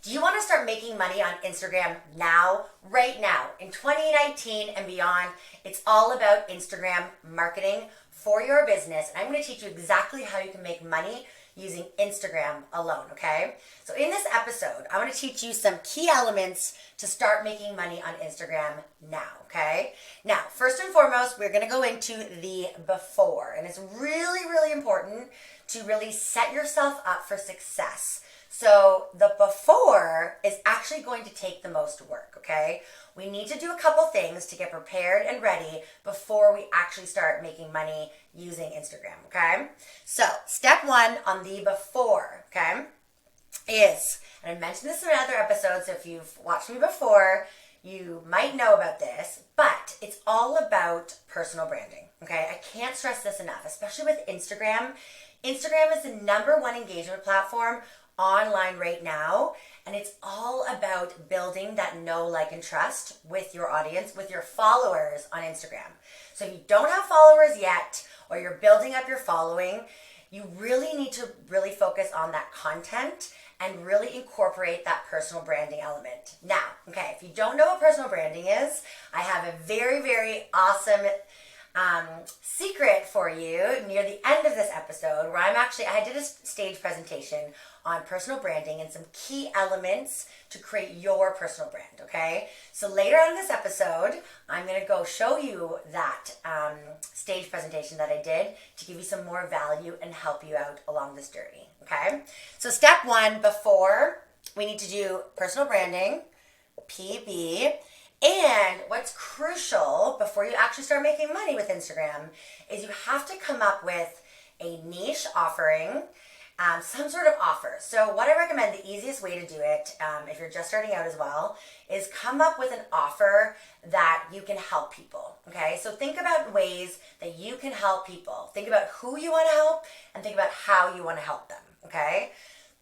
Do you want to start making money on Instagram now, right now, in 2019 and beyond? It's all about Instagram marketing for your business. And I'm going to teach you exactly how you can make money using Instagram alone, okay? So in this episode, I want to teach you some key elements to start making money on Instagram now, okay? Now, first and foremost, we're going to go into the before. And it's really, really important to really set yourself up for success. So the before is actually going to take the most work, okay? We need to do a couple things to get prepared and ready before we actually start making money using Instagram, okay? So step one on the before, okay, is, and I mentioned this in other episodes, so if you've watched me before, you might know about this, but it's all about personal branding, okay? I can't stress this enough, especially with Instagram. Instagram is the #1 engagement platform online right now, and it's all about building that know, like, and trust with your audience, with your followers on Instagram. So if you don't have followers yet, or you're building up your following, you really need to really focus on that content and really incorporate that personal branding element. Now, okay, if you don't know what personal branding is, I have a very, very awesome secret for you near the end of this episode, where I did a stage presentation on personal branding and some key elements to create your personal brand, okay? So later on in this episode, I'm going to go show you that stage presentation that I did to give you some more value and help you out along this journey, okay? So step one, before, we need to do personal branding, PB. And what's crucial before you actually start making money with Instagram is you have to come up with a niche offering, some sort of offer. So what I recommend, the easiest way to do it, if you're just starting out as well, is come up with an offer that you can help people, okay? So think about ways that you can help people. Think about who you want to help and think about how you want to help them, okay?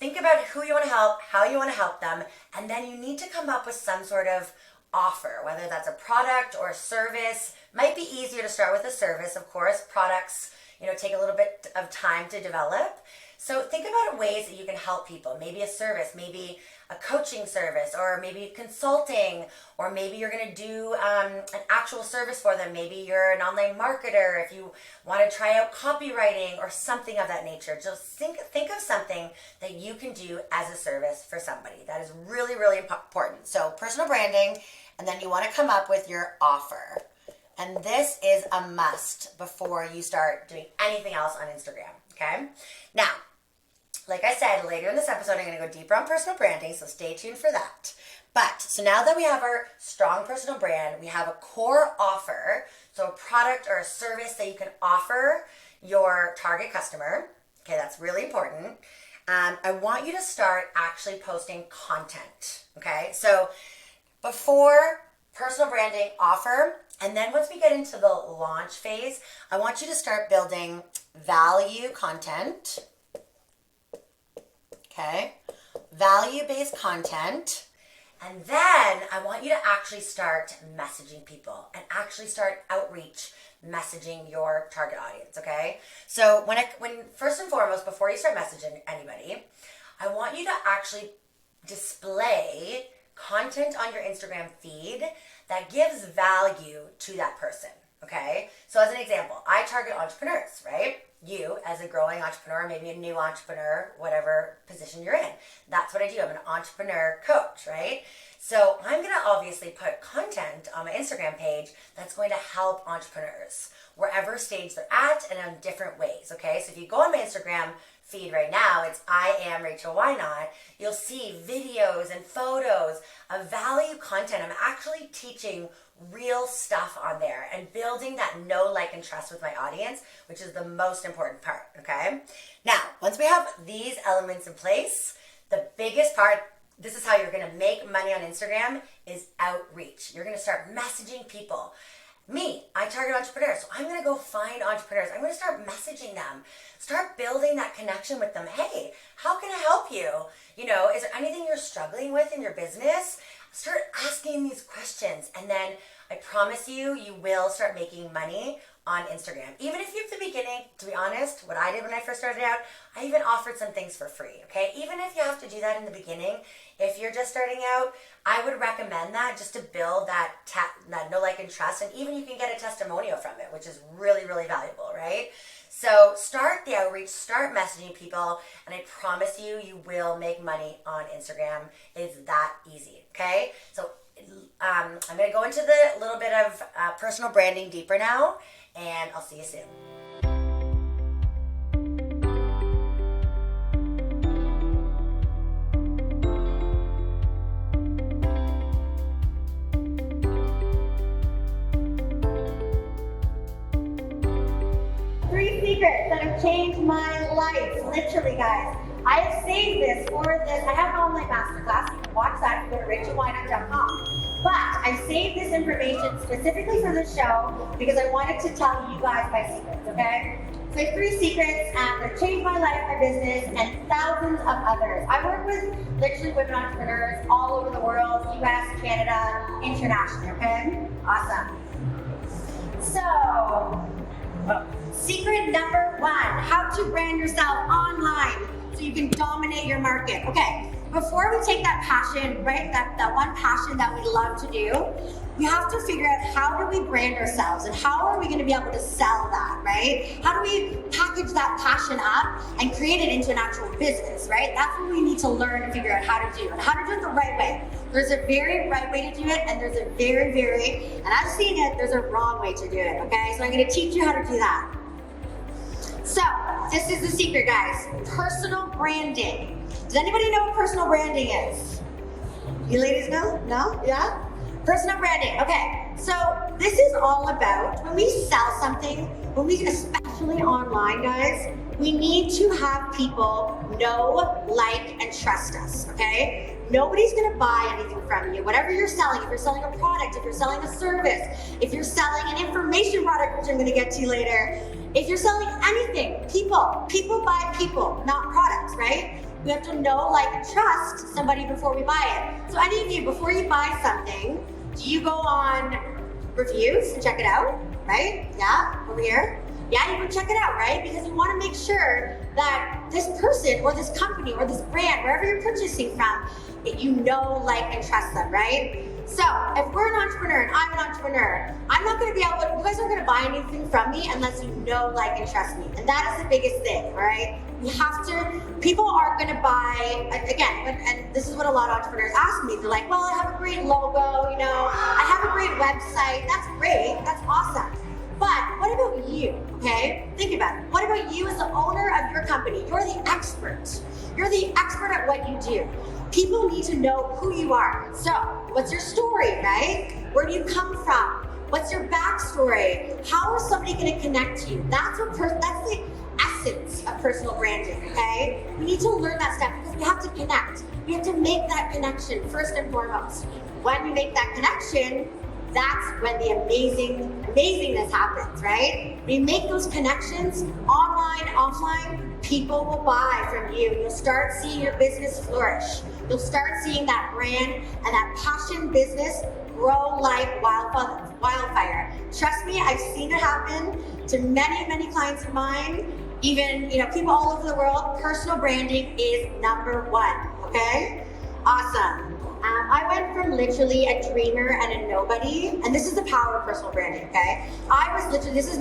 Think about who you want to help, how you want to help them, and then you need to come up with some sort of offer, whether that's a product or a service. Might be easier to start with a service, of course. Products, take a little bit of time to develop. So think about ways that you can help people. Maybe a service, maybe a coaching service, or maybe consulting, or maybe you're going to do an actual service for them. Maybe you're an online marketer if you want to try out copywriting or something of that nature. Just think of something that you can do as a service for somebody. That is really, really important. So personal branding, and then you want to come up with your offer. And this is a must before you start doing anything else on Instagram, okay? Now, like I said, later in this episode, I'm going to go deeper on personal branding, so stay tuned for that. But, so now that we have our strong personal brand, we have a core offer, so a product or a service that you can offer your target customer. Okay, that's really important. I want you to start actually posting content, okay? So before personal branding, offer, and then once we get into the launch phase, I want you to start building value content. Okay, value-based content. And then I want you to actually start messaging people and actually start outreach messaging your target audience, okay? So when first and foremost, before you start messaging anybody, I want you to actually display content on your Instagram feed that gives value to that person, okay? So as an example, I target entrepreneurs, right? You as a growing entrepreneur, maybe a new entrepreneur, whatever position you're in. That's what I do. I'm an entrepreneur coach, right? So I'm going to obviously put content on my Instagram page that's going to help entrepreneurs wherever stage they're at and in different ways, okay? So if you go on my Instagram feed right now, it's I am Rachel Whynot. You'll see videos and photos of value content. I'm actually teaching real stuff on there and building that know, like, and trust with my audience, which is the most important part, okay? Now, once we have these elements in place, the biggest part, this is how you're going to make money on Instagram, is outreach. You're going to start messaging people. Me, I target entrepreneurs, so I'm going to go find entrepreneurs. I'm going to start messaging them, start building that connection with them. Hey, how can I help you? Is there anything you're struggling with in your business? Start asking these questions, and then I promise you, you will start making money on Instagram. Even if you at the beginning, to be honest, what I did when I first started out, I even offered some things for free, okay? Even if you have to do that in the beginning, if you're just starting out, I would recommend that just to build that know, like, and trust, and even you can get a testimonial from it, which is really, really valuable, right? So start the outreach, start messaging people, and I promise you, you will make money on Instagram. It's that easy, okay? So I'm going to go into the little bit of personal branding deeper now, and I'll see you soon. Three secrets that have changed my life, literally, guys. I have saved this for this. I have an online masterclass. You can watch that if you go to rachelwhynot.com. But I saved this information specifically for this show because I wanted to tell you guys my secrets, okay? So I have 3 secrets that have changed my life, my business, and thousands of others. I work with literally women entrepreneurs all over the world, US, Canada, internationally, okay? Awesome. So, secret number 1, how to brand yourself online so you can dominate your market. Okay, before we take that passion, right, that one passion that we love to do, we have to figure out how do we brand ourselves and how are we going to be able to sell that, right? How do we package that passion up and create it into an actual business, right? That's what we need to learn and figure out how to do and how to do it the right way. There's a very right way to do it and there's a very, and I've seen it, there's a wrong way to do it, okay? So I'm going to teach you how to do that. So, this is the secret, guys. Personal branding. Does anybody know what personal branding is? You ladies know? No? Yeah? Personal branding. Okay, so this is all about when we sell something, especially online, guys, we need to have people know, like, and trust us, okay? Nobody's gonna buy anything from you. Whatever you're selling, if you're selling a product, if you're selling a service, if you're selling an information product, which I'm gonna get to later, if you're selling anything, people buy people, not products, right? We have to know, like, and trust somebody before we buy it. So any of you, before you buy something, do you go on reviews and check it out, right? Yeah, over here. Yeah, you can check it out, right? Because you want to make sure that this person or this company or this brand, wherever you're purchasing from, you know, like, and trust them, right? So if we're an entrepreneur and I'm an entrepreneur, I'm not going to be able to, you guys aren't going to buy anything from me unless you know, like, and trust me. And that is the biggest thing, all right? You have to, people aren't going to buy, again, and this is what a lot of entrepreneurs ask me. They're like, well, I have a great logo, you know, I have a great website. That's great. That's awesome. But what about you, okay? Think about it. What about you as the owner of your company? You're the expert. You're the expert at what you do. People need to know who you are. So, what's your story, right? Where do you come from? What's your backstory? How is somebody going to connect to you? That's the essence of personal branding, okay? We need to learn that stuff because we have to connect. We have to make that connection first and foremost. When we make that connection, that's when the amazingness happens, right? When you make those connections, online, offline, people will buy from you. You'll start seeing your business flourish. You'll start seeing that brand and that passion business grow like wildfire. Trust me, I've seen it happen to many clients of mine. Even, you know, people all over the world. Personal branding is number 1, okay? Awesome. I went from literally a dreamer and a nobody, and this is the power of personal branding, okay? I was literally, this is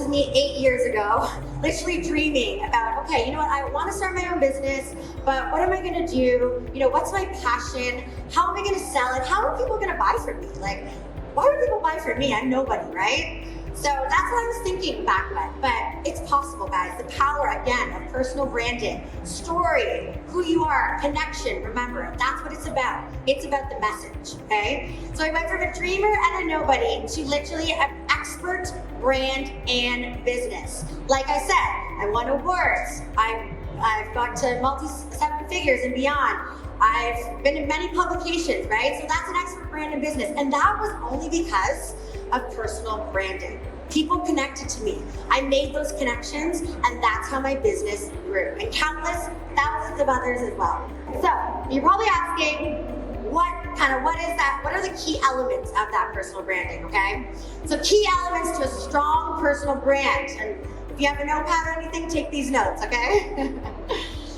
me 8 years ago, literally dreaming about, okay, you know what, I want to start my own business, but what am I going to do? You know, what's my passion? How am I going to sell it? How are people going to buy from me? Like, why would people buy from me? I'm nobody, right? So that's what I was thinking back then, but it's possible, guys. The power, again, of personal branding, story, who you are, connection, remember, that's what it's about. It's about the message, okay? So I went from a dreamer and a nobody to literally an expert brand and business. Like I said, I won awards. I've got to multi-7 figures and beyond. I've been in many publications, right? So that's an expert brand and business. And that was only because of personal branding. People connected to me. I made those connections, and that's how my business grew. And countless thousands of others as well. So, you're probably asking, what kind of what is that, what are the key elements of that personal branding, okay? So key elements to a strong personal brand. And if you have a notepad or anything, take these notes, okay?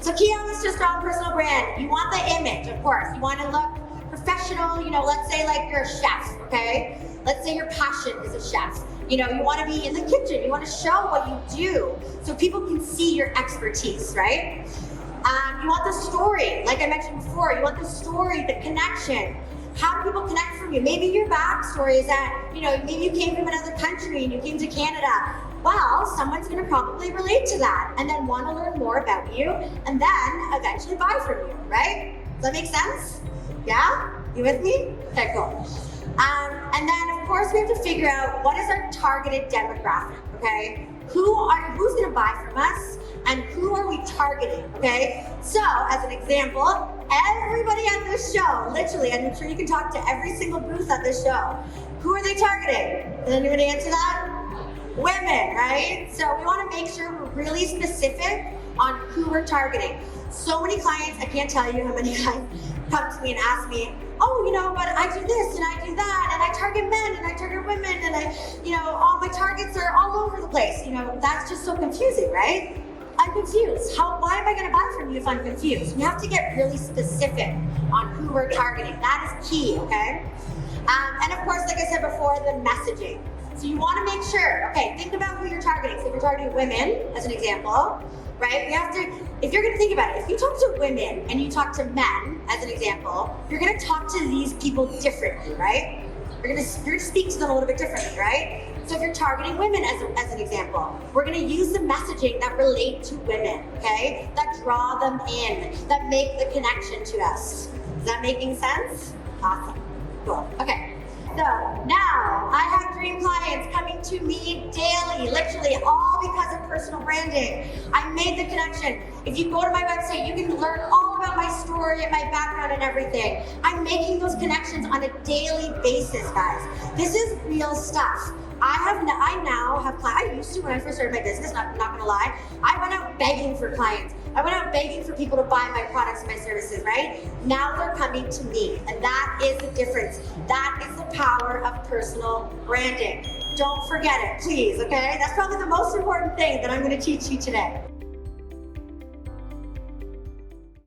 So key elements to a strong personal brand. You want the image, of course. You want to look professional, you know, let's say like you're a chef, okay? Let's say your passion is a chef. You know, you want to be in the kitchen. You want to show what you do so people can see your expertise, right? You want the story, like I mentioned before. You want the story, the connection. How do people connect from you? Maybe your backstory is that, you know, maybe you came from another country and you came to Canada. Well, someone's going to probably relate to that and then want to learn more about you and then eventually buy from you, right? Does that make sense? Yeah? You with me? Okay, cool. And then, of course, we have to figure out what is our targeted demographic, okay? Who's going to buy from us and who are we targeting, okay? So, as an example, everybody at this show, literally, and I'm sure you can talk to every single booth at this show, who are they targeting? Does anybody answer that? Women, right? So we want to make sure we're really specific on who we're targeting. So many clients, I can't tell you how many clients come to me and ask me, oh, you know, but I do this and I do that, and I target men and I target women, and I, you know, all my targets are all over the place. You know, that's just so confusing, right? I'm confused. Why am I going to buy from you if I'm confused? We have to get really specific on who we're targeting. That is key, okay? And of course, like I said before, the messaging. So you want to make sure, okay, think about who you're targeting. So if you're targeting women, as an example, right? We have to, if you're going to think about it, if you talk to women and you talk to men, as an example, you're going to talk to these people differently, right? You're going to speak to them a little bit differently, right? So if you're targeting women as an example, we're going to use the messaging that relate to women, okay? That draw them in, that make the connection to us. Is that making sense? Awesome. Cool. Okay. So now I have dream clients coming to me daily, literally all because of personal branding. I made the connection. If you go to my website, you can learn all about my story and my background and everything. I'm making those connections on a daily basis, guys. This is real stuff. I now have clients. I used to, when I first started my business, not gonna lie, I went out begging for clients. I went out begging for people to buy my products and my services, right? Now they're coming to me, and that is the difference. That is the power of personal branding. Don't forget it, please, okay? That's probably the most important thing that I'm gonna teach you today.